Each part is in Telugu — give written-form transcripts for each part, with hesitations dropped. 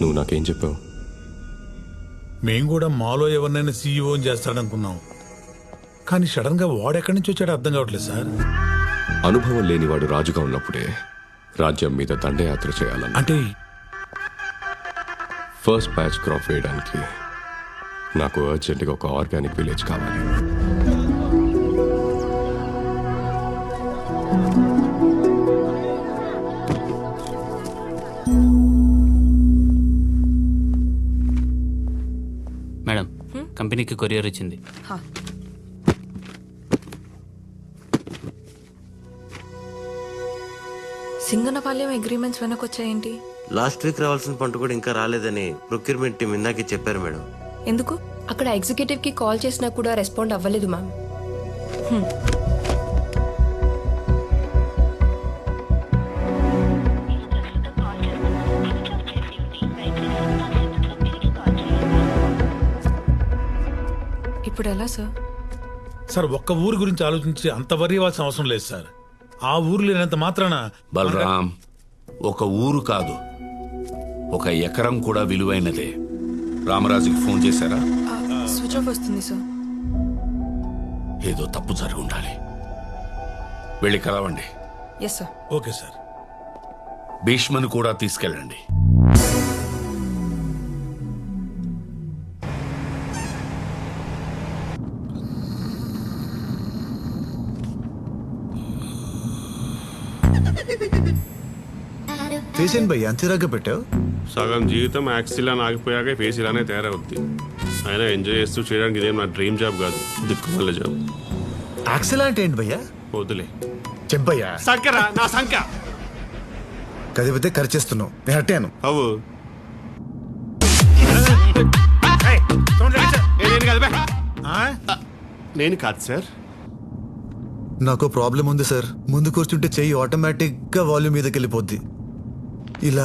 నువ్వు నాకేం చెప్పావు? మేము కూడా మాలో ఎవరినైనా సీఈఓ చేస్తాడనుకున్నాం, కానీ సడన్ గా వాడెక్కడి నుంచి వచ్చాడో అర్థం కావట్లేదు సార్. అనుభవం లేనివాడు రాజుగా ఉన్నప్పుడే రాజ్యం మీద దండయాత్ర చేయాలని. అంటే ఫస్ట్ బ్యాచ్ క్రాప్ వేయడానికి నాకు అర్జెంటుగా ఒక ఆర్గానిక్ విలేజ్ కావాలి. మేడం, కంపెనీకి కొరియర్ ఇచ్చింది. సింగనపాలెం అగ్రిమెంట్స్ వెనకొచ్చాయేంటి? లాస్ట్ వీక్ రావాల్సిన పంట కూడా ఇంకా రాలేదని ప్రొక్యూర్మెంట్ టీం ఇందాకే చెప్పారు మేడం. ఎందుకు? అక్కడ ఎగ్జిక్యూటివ్ కి కాల్ చేసినా కూడా రెస్పాండ్ అవ్వలేదు మ్యామ్. ఇప్పుడు ఎలా సార్? సార్ ఒక్క ఊరు గురించి ఆలోచించి అంత వరి ఇవ్వాల్సిన అవసరం లేదు సార్. ఆ ఊరు లేనంత మాత్రాన బలరాం, ఒక ఊరు కాదు, ఒక ఎకరం కూడా విలువైనదే. రామరాజుకి ఫోన్ చేశారా? స్విచ్ ఆఫ్ వస్తుంది సార్. ఏదో తప్పు జరిగి ఉండాలి. వెళ్ళి కలవండి. Yes sir. Okay sir. భీష్మను కూడా తీసుకెళ్ళండి. ఫేస్ ఏంటి భయ్య అంత ఇరాగ్గా పెట్టావు? సగం జీవితం యాక్సిలా ఆగిపోయాక ఫేస్ ఇలానే తయారవుద్ది. అయినా ఎంజాయ్ చేస్తూ చేయడానికి ఇదేం నా డ్రీమ్ జాబ్ కాదు, దిక్కుమల్ల జాబ్. యాక్సిల్ అంటే ఏంటి భయ్యా? వద్దులే. చెప్పయ్యా. సంకరా నా సంక కదిపితే ఖర్చేస్తున్నావు. నేను హట్టాను. అవు నేను కాదు సార్. నాకు ప్రాబ్లం ఉంది సార్. ముందు కూర్చుంటే చెయ్యి ఆటోమేటిక్ గా వాల్యూమ్ మీదకి వెళ్ళిపోద్ది. ఇలా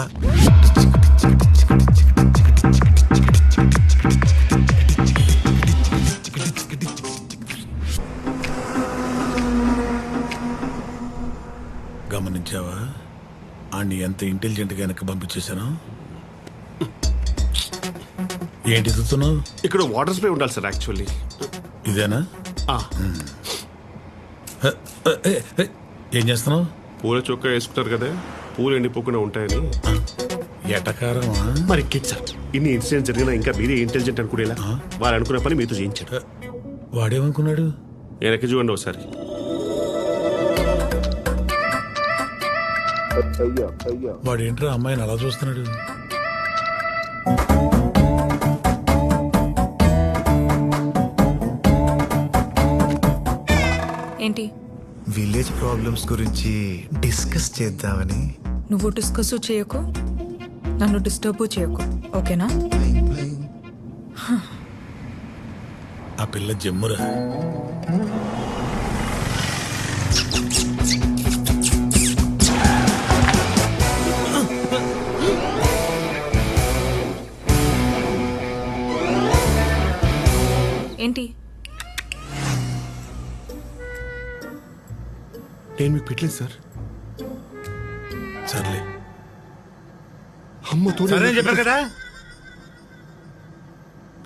గమనించావా ఆడిని ఎంత ఇంటెలిజెంట్ గా వెనక్కి పంపించేశాను? ఏంటి చూస్తున్నావు? ఇక్కడ వాటర్ స్ప్రే ఉండాలి సార్. యాక్చువల్లీ ఇదేనా? ఏం చేస్తున్నావు? పూల చొక్కా వేసుకుంటారు కదా, పూలు ఎండిపోకుండా ఉంటాయని. ఎటకారమా? మరి కిడ్ సార్, ఇన్ని ఇన్సిడెంట్ జరిగినా ఇంకా మీరే ఇంటెలిజెంట్ అనుకునేలా వారు అనుకున్న పని మీతో చేయించారు. వాడేమనుకున్నాడు? వెనక్కి చూడండి ఒకసారి. వాడేంట్రా అమ్మాయిని అలా చూస్తున్నాడు? ఏంటి? విలేజ్ ప్రాబ్లమ్స్ గురించి డిస్కస్ చేద్దామని. నువ్వు డిస్కస్ చేయకు, నన్ను డిస్టర్బ్ చేయకు, ఓకేనా? ఆ పిల్ల జమ్మురా. ఏంటి? నేను మీకు పెట్టలేదు సార్. సర్లే. అమ్మతో చెప్పారు కదా,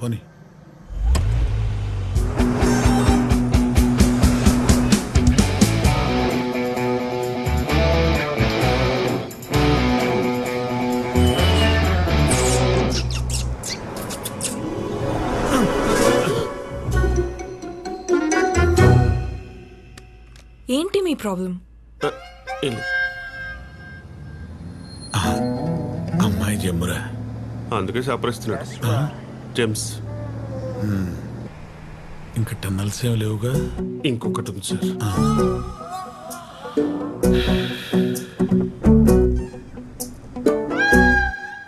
పోనీ. ఏంటి మీ ప్రాబ్లం? అమ్మాయి జమ్మురా. అందుకే సపరిస్తున్నాడు. జెమ్స్. ఇంకా టన్నల్స్ ఏం లేవుగా? ఇంకొకటి ఉంది సార్.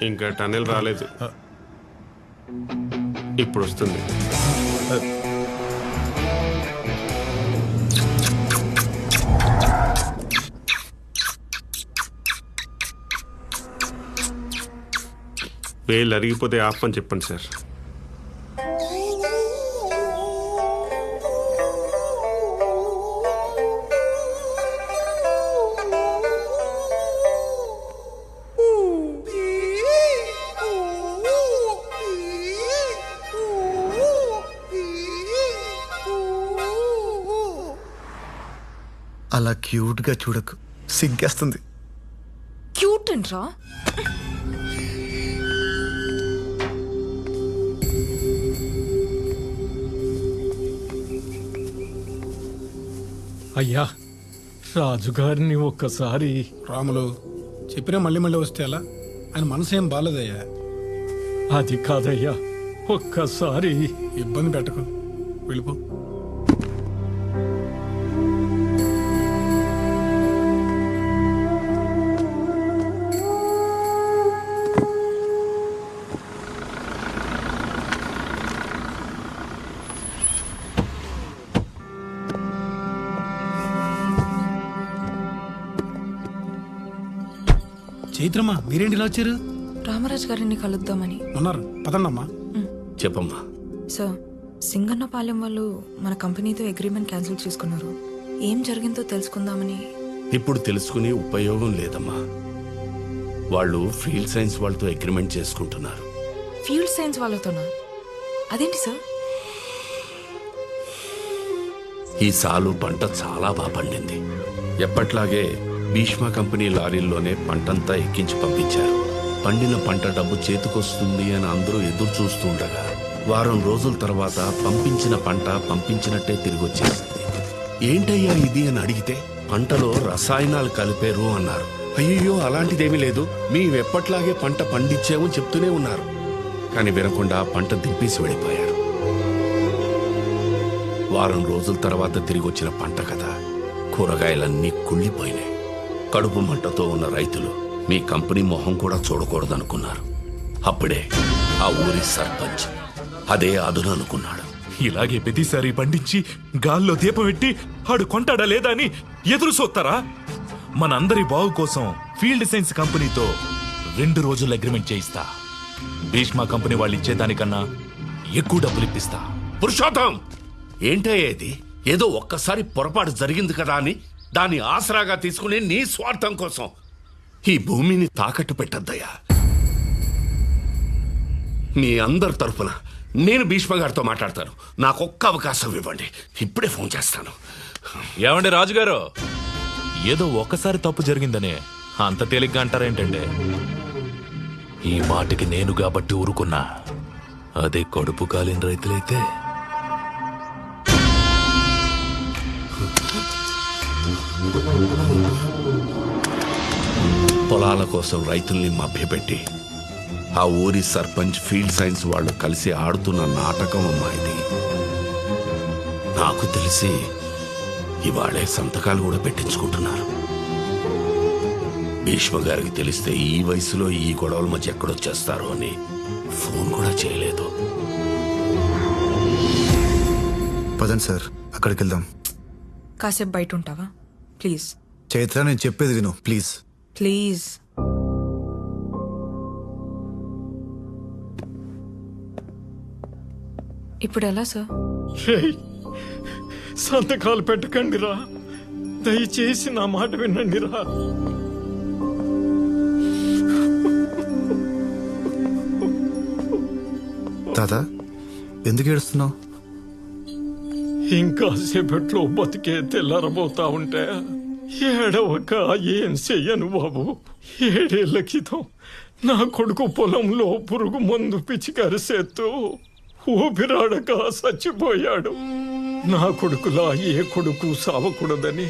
ఇంకా టన్నెల్ రాలేదు, ఇప్పుడు వస్తుంది. వేలు అరిగిపోతే ఆఫ్ అని చెప్పండి సార్. అలా క్యూట్గా చూడకు, సిగ్గేస్తుంది. క్యూట్ అంట్రా. అయ్యా, రాజుగారిని ఒక్కసారి. రాములు చెప్పినా మళ్ళీ మళ్ళీ వస్తే ఎలా? ఆయన మనసు ఏం బాలేదయ్యా. అది కాదయ్యా, ఒక్కసారి. ఇబ్బంది పెట్టకు, వెళ్ళిపో. చైత్రమ్మా, మీరేంటి ఇలా వచ్చారు? రామరాజు గారిని కలుద్దామని. ఉన్నారు, పదండమ్మా. చెప్పమ్మా. సార్, సింగన్నపాలెం వాళ్ళు మన కంపెనీతో అగ్రిమెంట్ క్యాన్సిల్ చేసుకున్నారు. ఏం జరిగిందో తెలుసుకుందామని. ఇప్పుడు తెలుసుకుని ఉపయోగం లేదమ్మా. వాళ్ళు ఫీల్డ్ సైన్స్ వాళ్ళతో అగ్రిమెంట్ చేసుకుంటున్నారు. ఫీల్డ్ సైన్స్ వాళ్ళతోనా? అదేంటి సార్? ఈ సాలు పంట చాలా బాగా పండింది. ఎప్పట్లాగే భీష్మ కంపెనీ లారీల్లోనే పంటంతా ఎక్కించి పంపించారు. పండిన పంట డబ్బు చేతికొస్తుంది అని అందరూ ఎదురు చూస్తుండగా వారం రోజుల తర్వాత పంపించిన పంట పంపించినట్టే తిరిగి వచ్చేసింది. ఏంటయ్యా ఇది అని అడిగితే పంటలో రసాయనాలు కలిపారు అన్నారు. అయ్యో, అలాంటిదేమీ లేదు, మేమెప్పట్లాగే పంట పండించామని చెప్తూనే ఉన్నారు. కానీ వినకుండా పంట దింపేసి వెళ్ళిపోయారు. వారం రోజుల తర్వాత తిరిగి వచ్చిన పంట కదా, కూరగాయలన్నీ కుళ్ళిపోయినాయి. కడుపు మంటతో ఉన్న రైతులు మీ కంపెనీ మొహం కూడా చూడకూడదనుకున్నారు. అప్పుడే ఆ ఊరి సర్పంచ్ అదే అదును అనుకున్నాడు. ఇలాగే ప్రతిసారి పండించి గాల్లో దీపం పెట్టి ఆడు కొంటాడా లేదా అని ఎదురు చూస్తారా? మనందరి బాగు కోసం ఫీల్డ్ సైన్స్ కంపెనీతో 2 రోజులు అగ్రిమెంట్ చేయిస్తా. భీష్మ కంపెనీ వాళ్ళు ఇచ్చేదానికన్నా ఎక్కువ డబ్బులు ఇప్పిస్తా. పురుషోత్తం, ఏంటయ్యేది? ఏదో ఒక్కసారి పొరపాటు జరిగింది కదా అని దాన్ని ఆసరాగా తీసుకుని నీ స్వార్థం కోసం ఈ భూమిని తాకట్టు పెట్టద్దయ్యా. మీ అందరి తరఫున నేను భీష్మ గారితో మాట్లాడతాను. నాకొక్క అవకాశం ఇవ్వండి, ఇప్పుడే ఫోన్ చేస్తాను. ఏమండి రాజుగారు, ఏదో ఒక్కసారి తప్పు జరిగిందనే అంత తేలిగ్గా అంటారేంటండి? ఈ మాటకి నేను కాబట్టి ఊరుకున్నా. అదే కడుపు కాలిన రైతులైతే పొలాల కోసం రైతుల్ని మభ్యపెట్టి ఆ ఊరి సర్పంచ్ ఫీల్డ్ సైన్స్ వాళ్ళు కలిసి ఆడుతున్న నాటకం అమ్మా ఇది. నాకు తెలిసి ఇవాళే సంతకాలు కూడా పెట్టించుకుంటున్నారు. భీష్మ గారికి తెలిస్తే ఈ వయసులో ఈ గొడవల మధ్య ఎక్కడొచ్చేస్తారు అని ఫోన్ కూడా చేయలేదు. పదండి సార్, అక్కడికి వెళ్దాం. కాసేపు బయట ఉంటావా ప్లీజ్? చైత్ర, నేను చెప్పేది విను ప్లీజ్. ప్లీజ్. ఇప్పుడు ఎలా సార్? సంతకాలు పెట్టకండిరా, దయచేసి నా మాట వినండిరా. తాత, ఎందుకు ఏడుస్తున్నావు? ఇంకా సేపట్లో బతికే తెల్లారబోతా ఉంటే ఏడవక ఏం చెయ్యను బాబు. 7 ఏళ్ల క్రితం నా కొడుకు పొలంలో పురుగు మందు పిచికరిసేత్తూ ఊపిరాడక చచ్చిపోయాడు. నా కొడుకులా ఏ కొడుకు సావకూడదని,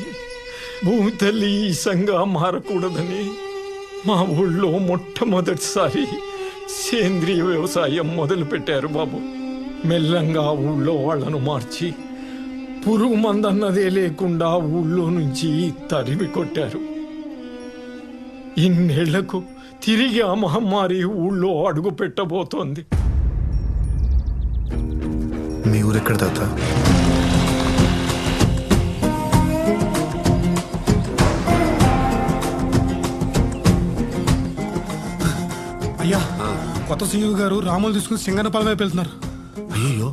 భూమి తల్లి ఈసంగా మారకూడదని మా ఊళ్ళో మొట్టమొదటిసారి సేంద్రియ వ్యవసాయం మొదలు పెట్టారు బాబు. మెల్లంగా ఊళ్ళో వాళ్లను మార్చి పురుగు మందన్నదే లేకుండా ఊళ్ళో నుంచి తరిమి కొట్టారు. ఇన్నేళ్లకు తిరిగి ఆ మహమ్మారి ఊళ్ళో అడుగు పెట్టబోతోంది. మీ ఊరెక్కడ తాత? అయ్యా, కొత్త సీఈఓ గారు రాములు తీసుకుని సింగన్నపాలెం వైపు వెళ్తున్నారు. అయ్యో,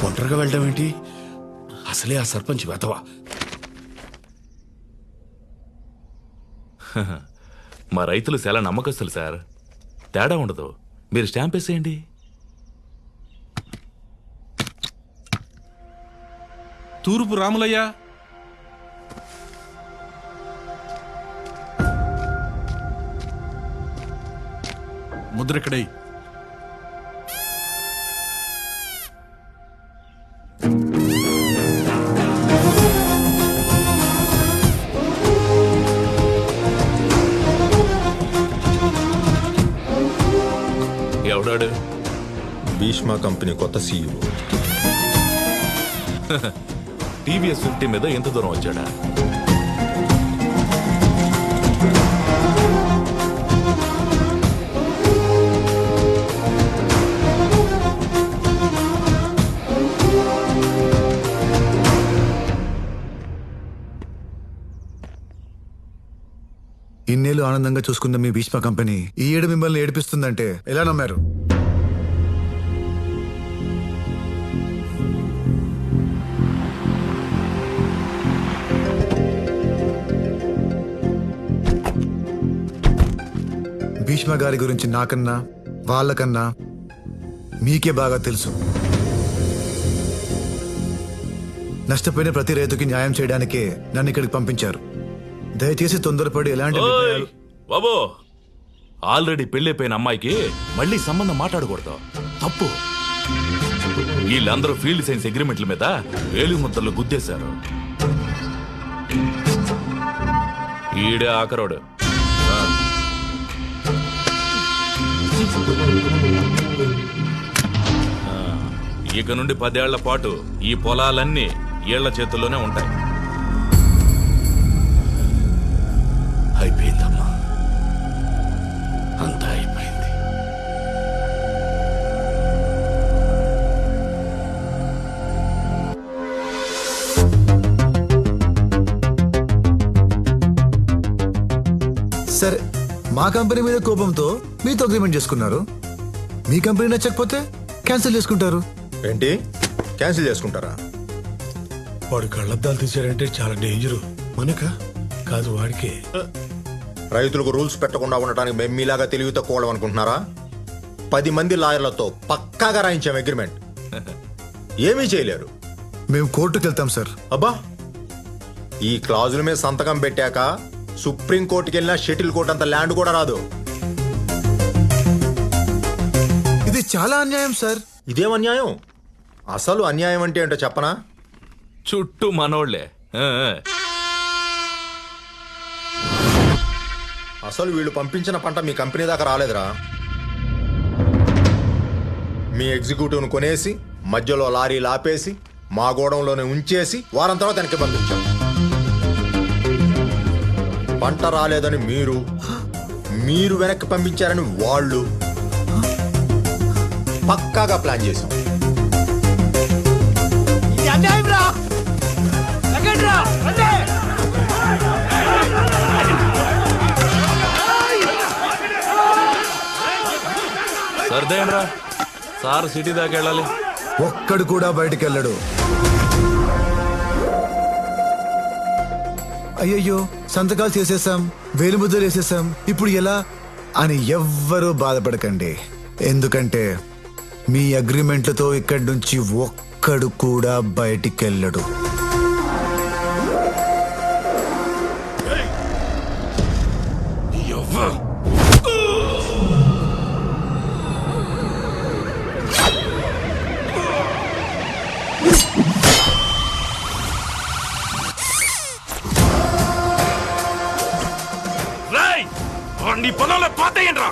ఒంటరిగా వెళ్ళడం ఏంటి? అసలే ఆ సర్పంచ్ వెతవా. మా రైతులు చాలా నమ్మకస్తులు సార్, తేడా ఉండదు. మీరు స్టాంప్ వేసేయండి. తూర్పు రాములయ్య. ముద్ర ఇక్కడే. ఎవడాడు? భీష్మ కంపెనీ కొత్త సీఈఓ. టీవీఎస్ 50 మీద ఎంత దూరం వచ్చాడా? ఇన్నేళ్ళు ఆనందంగా చూసుకున్న మీ భీష్మ కంపెనీ ఈ ఏడు మిమ్మల్ని ఏడిపిస్తుందంటే ఎలా నమ్మారు? భీష్మ గారి గురించి నాకన్నా వాళ్ళకన్నా మీకే బాగా తెలుసు. నష్టపోయిన ప్రతి రైతుకి న్యాయం చేయడానికే నన్ను ఇక్కడికి పంపించారు. దయచేసి తొందరపడి ఎలాంటి నిర్ణయాలు- బాబు, ఆల్రెడీ పెళ్ళైపోయిన అమ్మాయికి మళ్ళీ సంబంధం మాట్లాడకూడదు, తప్పు. వీళ్ళందరూ ఫీల్డ్ సైన్స్ అగ్రిమెంట్ల మీద వేలు ముద్దలు గుద్దేశారు. ఈడే ఆఖరోడు. ఇక నుండి 10 ఏళ్ల పాటు ఈ పొలాలన్నీ ఏళ్ల చేతుల్లోనే ఉంటాయి. అయిపోయిందమ్మా, అంతా అయిపోయింది. సరే, మా కంపెనీ మీద కోపంతో మీతో అగ్రిమెంట్ చేసుకున్నారు. మీ కంపెనీ నచ్చకపోతే క్యాన్సిల్ చేసుకుంటారు. ఏంటి క్యాన్సిల్ చేసుకుంటారా? వాడు కళ్ళద్దాలు తీసాడంటే చాలా డేంజరు. మనక కాదు, వాడికే. రైతులకు రూల్స్ పెట్టకుండా ఉండటానికి మేము మీలాగా తెలివి తక్కువ అనుకుంటున్నారా? 10 మంది లాయర్లతో పక్కాగా రాయించాం అగ్రిమెంట్. ఏమీ చేయలేరు. మేము కోర్టుకు వెళ్తాం సార్. అబ్బా, ఈ క్లాజుల మీద సంతకం పెట్టాక సుప్రీం కోర్టుకి వెళ్ళినా షటిల్ కోర్టు అంత ల్యాండ్ కూడా రాదు. ఇది చాలా అన్యాయం సార్. ఇదేం అన్యాయం? అసలు అన్యాయం అంటే ఏంటో చెప్పనా? చుట్టూ మనోళ్లే. అసలు వీళ్ళు పంపించిన పంట మీ కంపెనీ దాకా రాలేదురా. మీ ఎగ్జిక్యూటివ్ను కొనేసి మధ్యలో లారీ లాపేసి మా గోడంలోనే ఉంచేసి వారం తర్వాత వెనక్కి పంపించాం. పంట రాలేదని మీరు వెనక్కి పంపించారని వాళ్ళు పక్కాగా ప్లాన్ చేశాం. సర్దేండ్రా, సార్ సిటీ దాకా వెళ్ళాలి. ఒక్కడు కూడా బయటికి వెళ్ళడు. అయ్యయ్యో, సంతకాలు చేసేసాం, వేలుముద్రలు వేసేసాం, ఇప్పుడు ఎలా అని ఎవ్వరూ బాధపడకండి. ఎందుకంటే మీ అగ్రిమెంట్లతో ఇక్కడి నుంచి ఒక్కడు కూడా బయటికి వెళ్ళడు. నీ పొలంలో పాతయ్యండ్రా.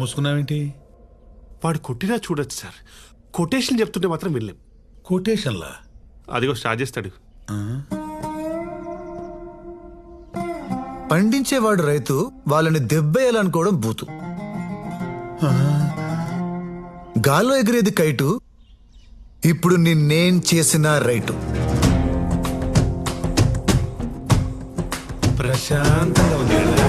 మూసుకున్నావేంటి? వాడు కొట్టినా చూడొచ్చు సార్. కొటేషన్ చెప్తుంటే మాత్రం వెళ్ళాం. కొటేషన్లా? అదిగో స్టార్ట్ చేస్తాడు. పండించేవాడు రైతు, వాళ్ళని దెబ్బేయాలనుకోవడం బూతు. గాల్లో ఎగిరేది కైటు, ఇప్పుడు నిన్నేం చేసిన రైటు. ప్రశాంతంగా ఉంది కదా.